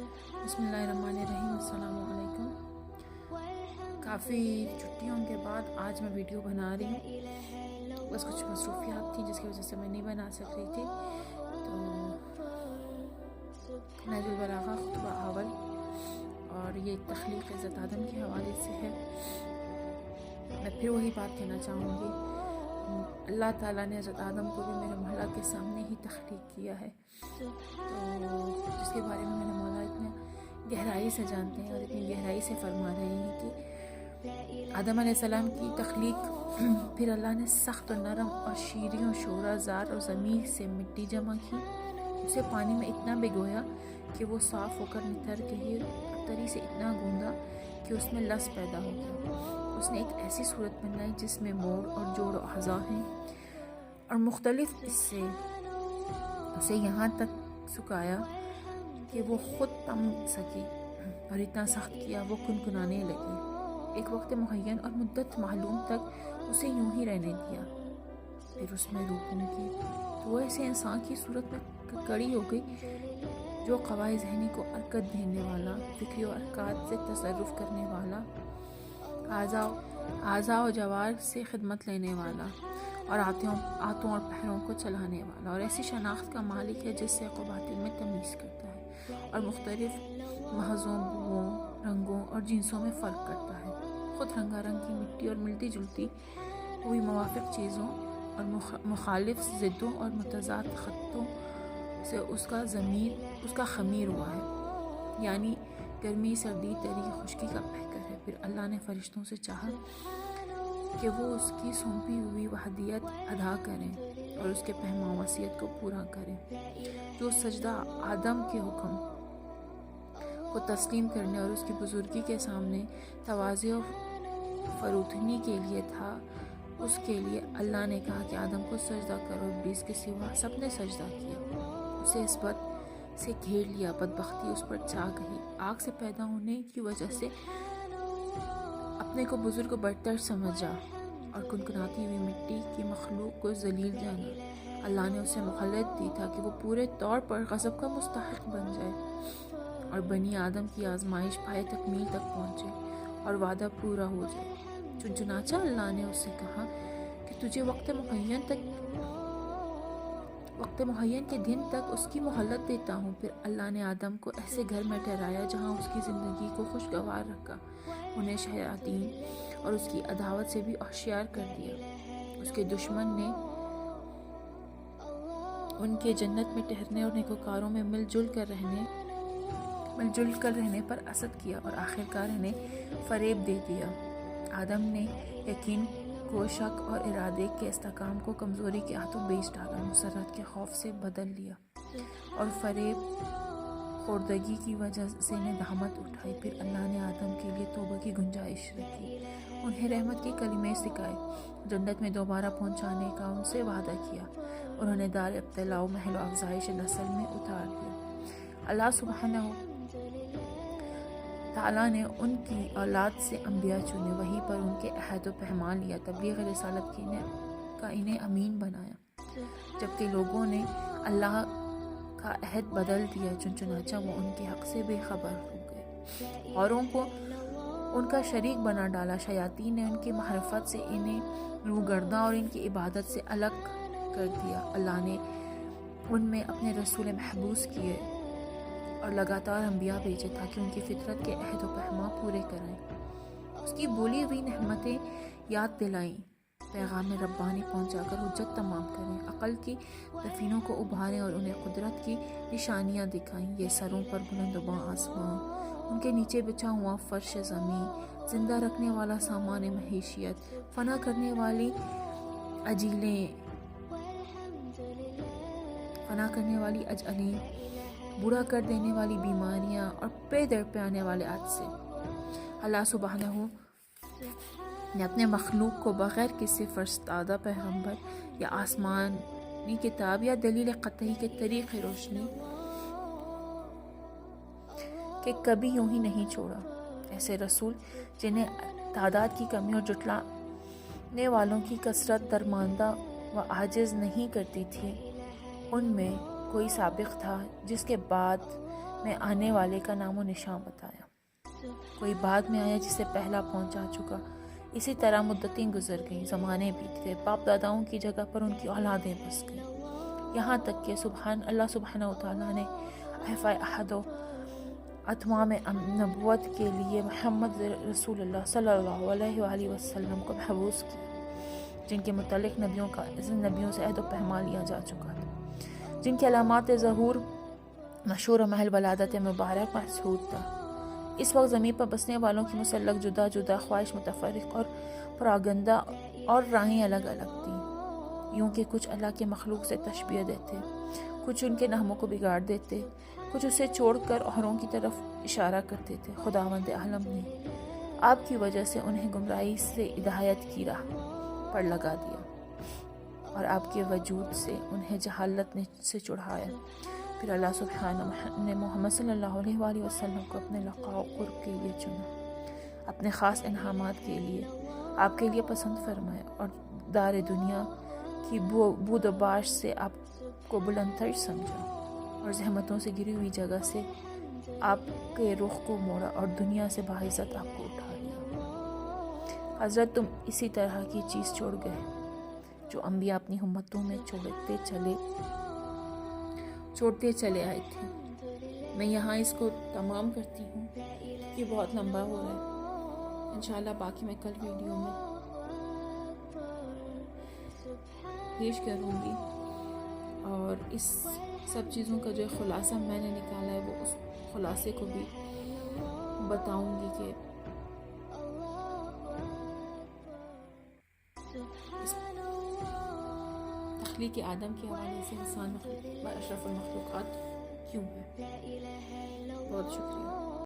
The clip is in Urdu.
بسم اللہ الرحمن الرحیم، السلام علیکم۔ کافی چھٹیوں کے بعد آج میں ویڈیو بنا رہی ہوں، بس کچھ مصروفیات تھیں جس کی وجہ سے میں نہیں بنا سک رہی تھی۔ تو نہج البلاغہ خطبہ اول، اور یہ تخلیق عزت آدم کے حوالے سے ہے۔ میں پھر وہی بات کہنا چاہوں گی، اللہ تعالیٰ نے حضرت آدم کو بھی میرے مولا کے سامنے ہی تخلیق کیا ہے، تو جس کے بارے میں میرے مولا اتنا گہرائی سے جانتے ہیں اور اتنی گہرائی سے فرما رہے ہیں کہ آدم علیہ السلام کی تخلیق پھر اللہ نے سخت و نرم اور شیریں و شورا زار اور ضمیر سے مٹی جمع کی، اسے پانی میں اتنا بھگویا کہ وہ صاف ہو کر نتر گئی، تری سے اتنا گوندا کہ اس میں لس پیدا ہو گیا۔ اس نے ایک ایسی صورت بنائی جس میں موڑ اور جوڑ و اعضاء ہیں، اور مختلف اس سے اسے یہاں تک سکھایا کہ وہ خود تم سکی، اور اتنا سخت کیا وہ کنکنانے لگی۔ ایک وقت معین اور مدت معلوم تک اسے یوں ہی رہنے دیا، پھر اس میں روح کی تو وہ ایسے انسان کی صورت میں کڑی ہو گئی جو قوائے ذہنی کو حرکت دینے والا، فکری و حرکات سے تصرف کرنے والا، اعضاء و جوار سے خدمت لینے والا، اور آتوں اور پہروں کو چلانے والا، اور ایسی شناخت کا مالک ہے جس سے قباطل میں تمیز کرتا ہے اور مختلف محضوں، بوؤں، رنگوں اور جنسوں میں فرق کرتا ہے۔ خود رنگا رنگ کی مٹی اور ملتی جلتی ہوئی موافق چیزوں اور مخالف ضدوں اور متضاد خطوں سے اس کا خمیر ہوا ہے، یعنی گرمی، سردی، تری، خشکی کا پیکر ہے۔ پھر اللہ نے فرشتوں سے چاہا کہ وہ اس کی سونپی ہوئی وحدیت ادا کریں اور اس کے پیغام وصیت کو پورا کریں، جو سجدہ آدم کے حکم کو تسلیم کرنے اور اس کی بزرگی کے سامنے تواضع و فروتنی کے لیے تھا۔ اس کے لیے اللہ نے کہا کہ آدم کو سجدہ کرو، ابلیس کے سوا سب نے سجدہ کیا، اسے اس بد سے گھیر لیا، بدبختی اس پر چھا گئی۔ آگ سے پیدا ہونے کی وجہ سے اپنے کو بزرگ و برتر سمجھا اور کنکناتی ہوئی مٹی کی مخلوق کو ذلیل جانا۔ اللہ نے اسے مہلت دی تاکہ وہ پورے طور پر غضب کا مستحق بن جائے اور بنی آدم کی آزمائش پائے تکمیل تک پہنچے اور وعدہ پورا ہو جائے۔ چنانچہ اللہ نے اس سے کہا کہ تجھے وقت معین کے دن تک اس کی مہلت دیتا ہوں۔ پھر اللہ نے آدم کو ایسے گھر میں ٹھہرایا جہاں اس کی زندگی کو خوشگوار رکھا، انہیں شیاطین اور اس کی عداوت سے بھی ہوشیار کر دیا۔ اس کے دشمن نے ان کے جنت میں ٹھہرنے اور نیکوکاروں میں مل جل کر رہنے پر حسد کیا، اور آخرکار انہیں فریب دے دیا۔ آدم نے یقین کو شک اور ارادے کے استحکام کو کمزوری کے ہاتھوں بیچ ڈالا، مسرت کے خوف سے بدل لیا، اور فریب خوردگی کی وجہ سے ندامت اٹھائی۔ پھر اللہ نے آدم کے لیے توبہ کی گنجائش رکھی، انہیں رحمت کے کلمے سکھائے، جنت میں دوبارہ پہنچانے کا ان سے وعدہ کیا، انہوں نے دار ابتلاء و محل و افزائش نسل میں اتار دیا۔ اللہ سبحانہ تعالیٰ نے ان کی اولاد سے انبیاء چنے، وحی پر ان کے عہد و پیمان لیا، تبلیغ رسالت کا انہیں امین بنایا، جبکہ لوگوں نے اللہ کا عہد بدل دیا، چنانچہ وہ ان کے حق سے بے خبر ہو گئے، اوروں کو ان کا شریک بنا ڈالا۔ شیاطین نے ان کی معرفت سے انہیں روگرداں اور ان کی عبادت سے الگ کر دیا۔ اللہ نے ان میں اپنے رسول محبوس کیے اور لگاتار انبیاء بھیجے تاکہ ان کی فطرت کے عہد و پیمان پورے کریں، اس کی بولی ہوئی نعمتیں یاد دلائیں، پیغام ربانی پہنچا کر حجت تمام کریں، عقل کی دفینوں کو ابھاریں اور انہیں قدرت کی نشانیاں دکھائیں۔ یہ سروں پر بلند و باں آسمان، ان کے نیچے بچھا ہوا فرش زمین، زندہ رکھنے والا سامان معیشت، فنا کرنے والی اجلیں، بوڑھا کر دینے والی بیماریاں اور پے در پہ آنے والے حادثے۔ اللہ سبحانہ نے اپنے مخلوق کو بغیر کسی فرستادہ پیغمبر یا آسمانی کتاب یا دلیل قطعی کے طریق روشنی کہ کبھی یوں ہی نہیں چھوڑا۔ ایسے رسول جنہیں تعداد کی کمی اور جھٹلانے والوں کی کثرت درماندہ و عاجز نہیں کرتی تھی، ان میں کوئی سابق تھا جس کے بعد میں آنے والے کا نام و نشان بتایا۔ کوئی بعد میں آیا جسے پہلا پہنچا چکا۔ اسی طرح مدتیں گزر گئیں، زمانے بیت گئے، باپ داداؤں کی جگہ پر ان کی اولادیں بس گئیں، یہاں تک کہ اللہ سبحانہ و تعالیٰ نے احفاء احد و اتمام نبوت کے لیے محمد رسول اللہ صلی اللہ علیہ وآلہ وسلم کو محبوس کیا، جن کے متعلق نبیوں سے عہد و پیمان لیا جا چکا تھا، جن کے علامات ظہور مشہور و محل ولادت مبارک محسود تھا۔ اس وقت زمین پر بسنے والوں کی مسلک جدا جدا، خواہش متفرق اور پراگندہ اور راہیں الگ الگ تھیں، یوں کہ کچھ اللہ کے مخلوق سے تشبیہ دیتے، کچھ ان کے نغموں کو بگاڑ دیتے، کچھ اسے چھوڑ کر اوروں کی طرف اشارہ کرتے تھے۔ خداوند عالم نے آپ کی وجہ سے انہیں گمراہی سے ہدایت کی راہ پر لگا دیا اور آپ کے وجود سے انہیں جہالت سے چھڑایا۔ پھر اللہ سبحانہ نے محمد صلی اللہ علیہ وآلہ وسلم کو اپنے لقاء و قرب کے لیے چنا، اپنے خاص انعامات کے لیے آپ کے لیے پسند فرمایا اور دار دنیا کی بود و باش سے آپ کو بلند تر سمجھا اور زحمتوں سے گری ہوئی جگہ سے آپ کے رخ کو موڑا اور دنیا سے باعزت آپ کو اٹھا لیا۔ حضرت تم اسی طرح کی چیز چھوڑ گئے جو انبیاء اپنی امتوں میں چھوڑتے چلے آئے تھے۔ میں یہاں اس کو تمام کرتی ہوں کہ بہت لمبا ہو رہا ہے، انشاءاللہ باقی میں کل ویڈیو میں پیش کروں گی، اور اس سب چیزوں کا جو خلاصہ میں نے نکالا ہے وہ اس خلاصے کو بھی بتاؤں گی کہ اس تخلیق آدم کے حوالے سے انسان اشرف المخلوقات کیوں ہے۔ بہت شکریہ۔